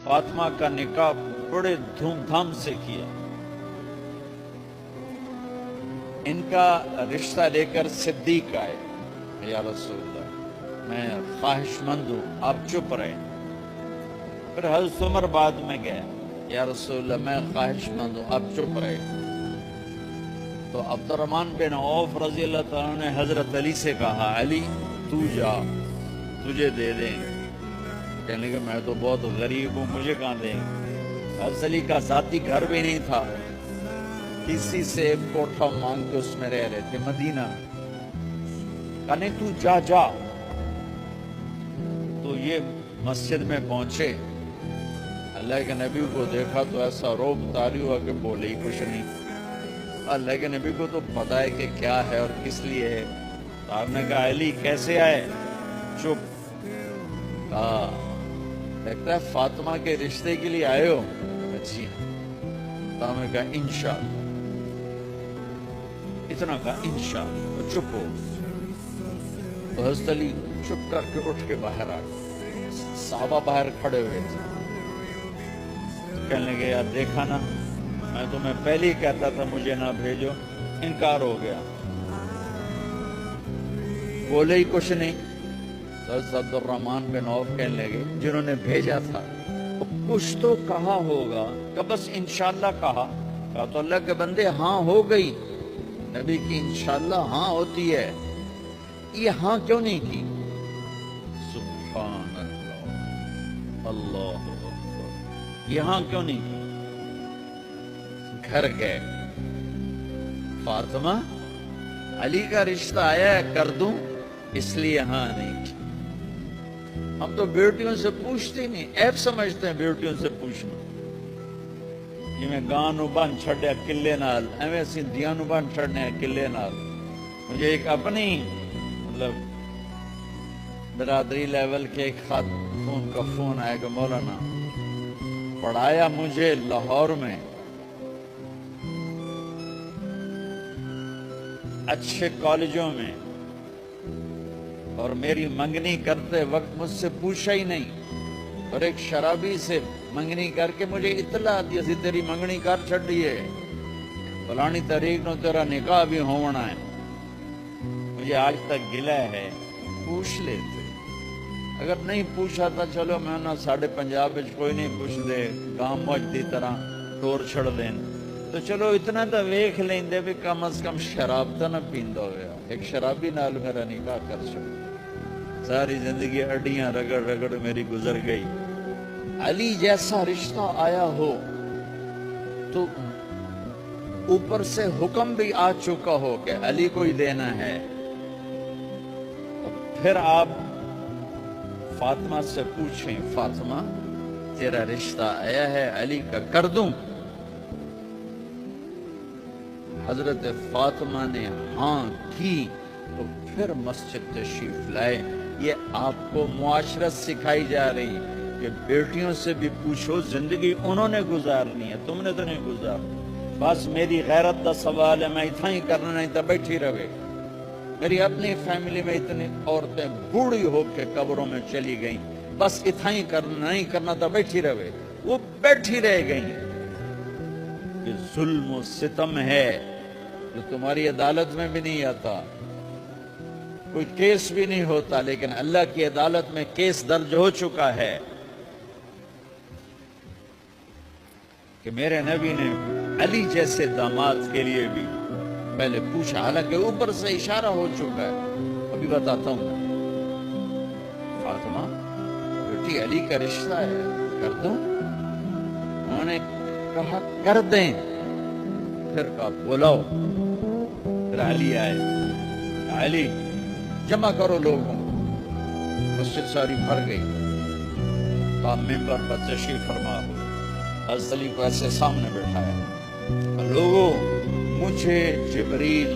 فاطمہ کا نکاح بڑے دھوم دھام سے کیا. ان کا رشتہ لے کر صدیق آئے. یا رسول اللہ میں خواہش مند ہوں، آپ چپ رہے. پھر حضرت عمر بعد میں گئے. یا رسول اللہ میں خواہش مند ہوں، آپ چپ رہے. تو عبد الرحمن بن عوف رضی اللہ تعالیٰ نے حضرت علی سے کہا علی تو جا، تجھے دے دیں. کہنے لگے میں تو بہت غریب ہوں، مجھے کہاں دیں. حضرت علی کا ذاتی گھر بھی نہیں تھا، کسی سے ایک کوٹھا مانگ کے اس میں رہ رہے تھے مدینہ. کہنے تو جا جا. تو یہ مسجد میں پہنچے، اللہ کے نبی کو دیکھا تو ایسا روب طاری ہوا کہ بولے ہی کچھ نہیں. اللہ کے نبی کو تو پتا ہے کہ کیا ہے اور کس لیے ہے. آپ نے کہا علی کیسے آئے؟ چپ. کہا لگتا ہے فاطمہ کے رشتے کے لیے آئے ہو؟ جی ہاں. تو ہمیں کہا انشاءاللہ. اتنا کہا انشاءاللہ. چپ ہو. تو حضرت علی چپ کر کے اٹھ کے باہر آ گئے. صحابہ باہر کھڑے ہوئے تھے. کہنے لگے یار دیکھا نا، میں تمہیں پہلے ہی کہتا تھا مجھے نہ بھیجو، انکار ہو گیا. بولے ہی کچھ نہیں. حضرت عبد الرحمن بن عوف کہنے لگے جنہوں نے بھیجا تھا کچھ تو کہا ہوگا، کہ بس انشاءاللہ کہا. کہا تو اللہ کے بندے ہاں ہو گئی. نبی کی انشاءاللہ ہاں ہوتی ہے، یہ ہاں کیوں نہیں کی؟ سبحان اللہ، اللہ اکبر. یہ ہاں کیوں نہیں کی؟ گھر گئے. فاطمہ علی کا رشتہ آیا ہے کر دوں، اس لیے ہاں نہیں کی. ہم تو بیٹیوں سے پوچھتے نہیں، عیب سمجھتے ہیں بیٹیوں سے پوچھنا. یہ میں گاں نو بن چھڑیا کلے نال، ایویں اسی دیاں نو بن چھڑنے کلے نال. مجھے ایک اپنی مطلب برادری لیول کے ایک خاتون کا فون آیا کہ مولانا پڑھایا مجھے لاہور میں، اچھے کالجوں میں، اور میری منگنی کرتے وقت مجھ سے پوچھا ہی نہیں، اور ایک شرابی سے منگنی کر کے مجھے اطلاع دی سی تیری منگنی کر چھڑی ہے، فلانی تاریخ نو تیرا نکاح بھی ہونا ہے. مجھے آج تک گلہ ہے. پوچھ لیتے. اگر نہیں پوچھا تھا چلو میں نہ ساڑھے پنجاب کوئی نہیں پوچھ دے، گاں موج دی طرح ٹور چھڑ دین تو چلو اتنا تو ویکھ لیندے بھی کم از کم شراب تو نہ پیندا ہویا. ایک شرابی نال میرا نکاح کر چھڑ. ساری زندگی اڈیاں رگڑ رگڑ میری گزر گئی. علی جیسا رشتہ آیا ہو تو اوپر سے حکم بھی آ چکا ہو کہ علی کو ہی دینا ہے، پھر آپ فاطمہ سے پوچھیں فاطمہ تیرا رشتہ آیا ہے علی کا کر دوں؟ حضرت فاطمہ نے ہاں کی تو پھر مسجد تشریف لائے. یہ آپ کو معاشرت سکھائی جا رہی کہ بیٹیوں سے بھی پوچھو، زندگی انہوں نے گزارنی ہے، تم نے تو نہیں گزارنی. بس میری غیرت دا سوال ہے، میں اتنا ہی کرنا نہیں تو بیٹھی رہے. میری اپنی فیملی میں اتنی عورتیں بوڑھی ہو کے قبروں میں چلی گئیں، بس اتنا ہی کرنا نہیں کرنا تو بیٹھی رہے. وہ بیٹھی رہ گئیں. یہ ظلم و ستم ہے جو تمہاری عدالت میں بھی نہیں آتا، کوئی کیس بھی نہیں ہوتا، لیکن اللہ کی عدالت میں کیس درج ہو چکا ہے کہ میرے نبی نے علی جیسے داماد کے لیے بھی پہلے پوچھا. حالانکہ اوپر سے اشارہ ہو چکا ہے. ابھی بتاتا ہوں. فاطمہ بیٹی علی کا رشتہ ہے کر دوں؟ انہوں نے کہا کر دیں. پھر کہا بلاؤ. پھر علی آئے. علی جمع کرو لوگوں. مسجد ساری بھر گئی. آپ ممبر پر تشریف فرما ہو. حضرت علی کو ایسے سامنے بٹھایا. لوگوں مجھے جبریل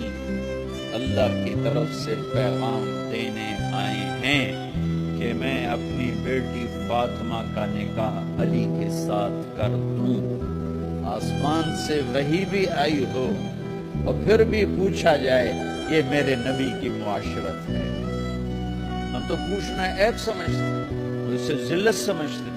اللہ کی طرف سے پیغام دینے آئے ہیں کہ میں اپنی بیٹی فاطمہ کا نکاح علی کے ساتھ کر دوں. آسمان سے وحی بھی آئی ہو اور پھر بھی پوچھا جائے، یہ میرے نبی کی معاشرت ہے. ہم تو پوچھنا عیب سمجھتے، اسے ذلت سمجھتے.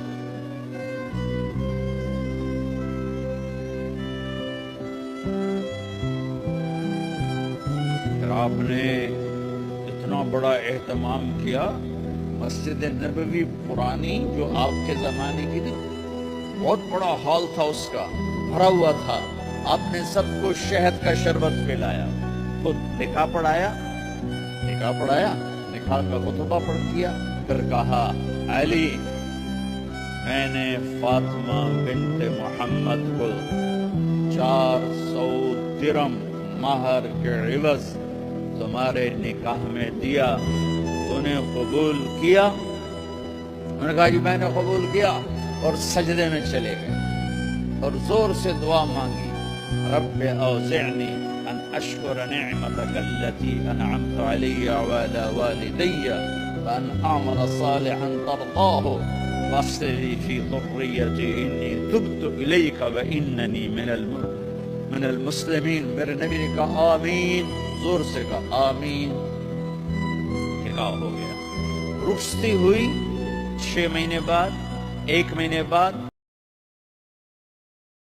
آپ نے اتنا بڑا اہتمام کیا. مسجد نبوی پرانی جو آپ کے زمانے کی تھی، بہت بڑا ہال تھا، اس کا بھرا ہوا تھا. آپ نے سب کو شہد کا شربت پلایا، خود نکاح پڑھایا، نکاح کا خطبہ پڑھ دیا. پھر کہا علی میں نے فاطمہ بنت محمد کو 400 درم مہر کے عوض تمہارے نکاح میں دیا، تو نے قبول کیا؟ انہوں نے کہا جی میں نے قبول کیا، اور سجدے میں چلے گئے اور زور سے دعا مانگی. رب اوزعنی ان اشکر نعمتک التي انعمت علی وعلى والدی وان اعمل صالحا ترضاه واصلح لي في ذریتی انی تبت الیک واننی من المسلمین. میرے نبی نے کہا آمین، زور سے کہا آمین. نکاح ہو گیا. رخصتی ہوئی 6 مہینے بعد، 1 مہینے بعد